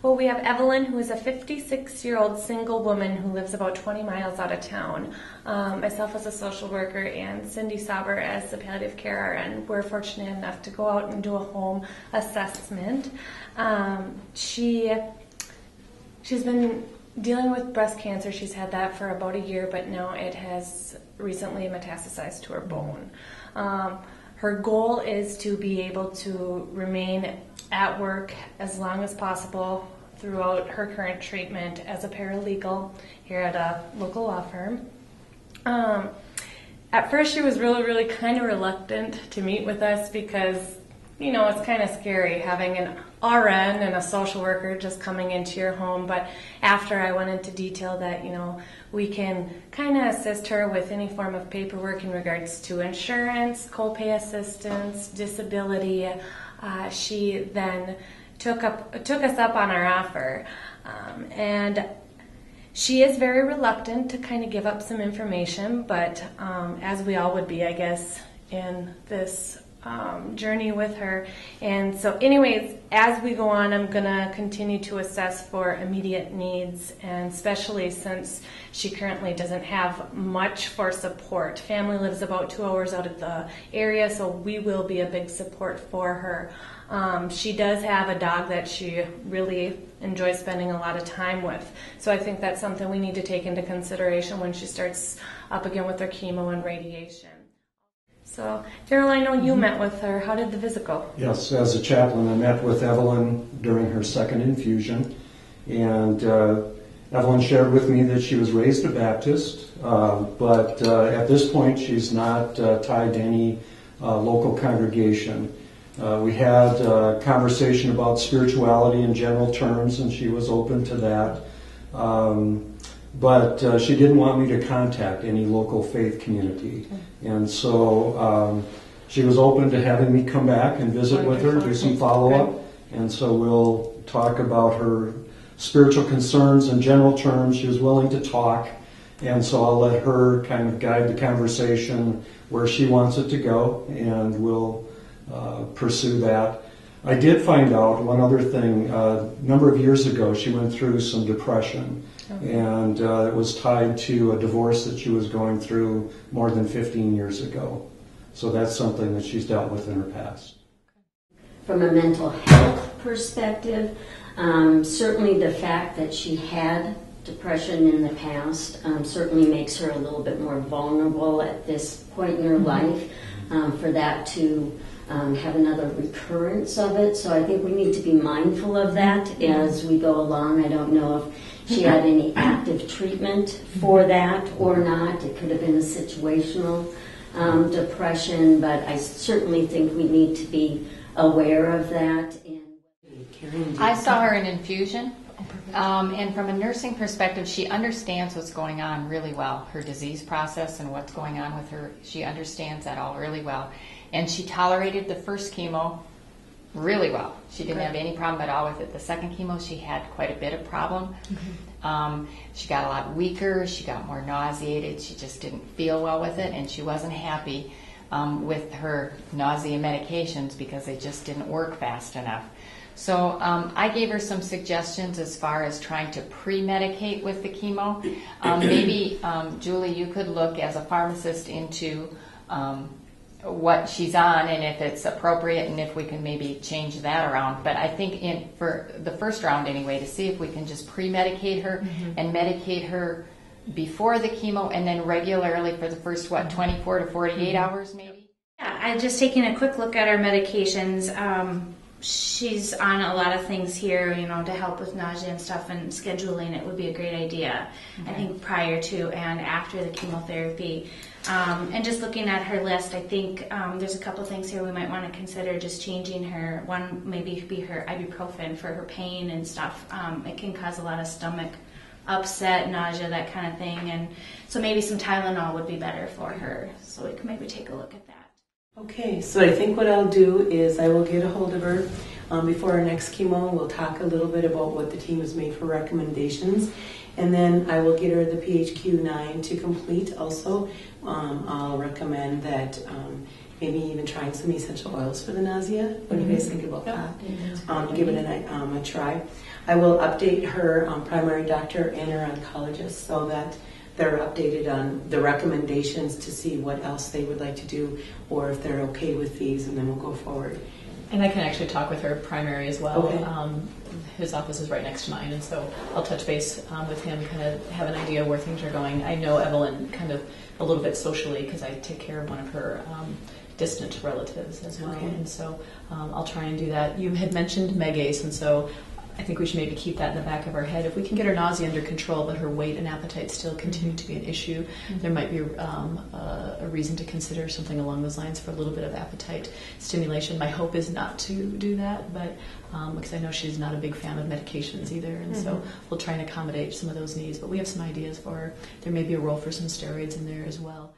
Well, we have Evelyn, who is a 56-year-old single woman who lives about 20 miles out of town. Myself as a social worker and Cindy Sauber as the palliative care RN. We're fortunate enough to go out and do a home assessment. She's been dealing with breast cancer. She's had that for about a year, but now it has recently metastasized to her bone. Her goal is to be able to remain at work as long as possible throughout her current treatment as a paralegal here at a local law firm. At first she was really kind of reluctant to meet with us because, you know, it's kind of scary having an RN and a social worker just coming into your home. But after I went into detail that, you know, we can kind of assist her with any form of paperwork in regards to insurance, copay assistance, disability, she then took us up on our offer. And she is very reluctant to kind of give up some information, but as we all would be, I guess, in this journey with her. And so anyways, as we go on, I'm going to continue to assess for immediate needs, and especially since she currently doesn't have much for support. Family lives about 2 hours out of the area, so we will be a big support for her. She does have a dog that she really enjoys spending a lot of time with. So I think that's something we need to take into consideration when she starts up again with her chemo and radiation. So, Daryl, I know you met with her. How did the visit go? Yes, as a chaplain, I met with Evelyn during her second infusion. And Evelyn shared with me that she was raised a Baptist, but at this point she's not tied to any local congregation. We had a conversation about spirituality in general terms, and she was open to that. But she didn't want me to contact any local faith community. And so she was open to having me come back and visit with her, do some follow-up. And so we'll talk about her spiritual concerns in general terms. She was willing to talk. And so I'll let her kind of guide the conversation where she wants it to go, and we'll pursue that. I did find out one other thing. A number of years ago, she went through some depression. And it was tied to a divorce that she was going through more than 15 years ago. So that's something that she's dealt with in her past. From a mental health perspective, certainly the fact that she had depression in the past certainly makes her a little bit more vulnerable at this point in her life, for that to have another recurrence of it. So I think we need to be mindful of that as we go along. I don't know if she had any active treatment for that or not. It could have been a situational depression, but I certainly think we need to be aware of that. I saw her in infusion, and from a nursing perspective, she understands what's going on really well, her disease process and what's going on with her. She understands that all really well. And she tolerated the first chemo really well. She didn't have any problem at all with it. The second chemo, she had quite a bit of problem. She got a lot weaker. She got more nauseated. She just didn't feel well with it, and she wasn't happy with her nausea medications because they just didn't work fast enough. So I gave her some suggestions as far as trying to pre-medicate with the chemo. Maybe, Julie, you could look as a pharmacist into what she's on and if it's appropriate and if we can maybe change that around. But I think for the first round anyway, to see if we can just pre-medicate her and medicate her before the chemo and then regularly for the first, 24 to 48 hours maybe? Yeah, I'm just taking a quick look at our medications. She's on a lot of things here, you know, to help with nausea and stuff, and scheduling it would be a great idea, I think, prior to and after the chemotherapy. And just looking at her list, I think there's a couple things here we might want to consider just changing her. One maybe be her ibuprofen for her pain and stuff. It can cause a lot of stomach upset, nausea, that kind of thing. And so maybe some Tylenol would be better for her. So we can maybe take a look at that. Okay, so I think what I'll do is I will get a hold of her before our next chemo. We'll talk a little bit about what the team has made for recommendations. And then I will get her the PHQ-9 to complete also. I'll recommend that maybe even trying some essential oils for the nausea. What do you guys think about that? Give it a try. I will update her primary doctor and her oncologist so that they're updated on the recommendations to see what else they would like to do or if they're okay with these, and then we'll go forward. And I can actually talk with her primary as well. Okay. His office is right next to mine, and so I'll touch base with him, kind of have an idea where things are going. I know Evelyn kind of a little bit socially because I take care of one of her distant relatives as well, Okay. and so I'll try and do that. You had mentioned Megace, and so I think we should maybe keep that in the back of our head. If we can get her nausea under control, but her weight and appetite still continue to be an issue, there might be a reason to consider something along those lines for a little bit of appetite stimulation. My hope is not to do that, but because I know she's not a big fan of medications either, and so we'll try and accommodate some of those needs. But we have some ideas for her. There may be a role for some steroids in there as well.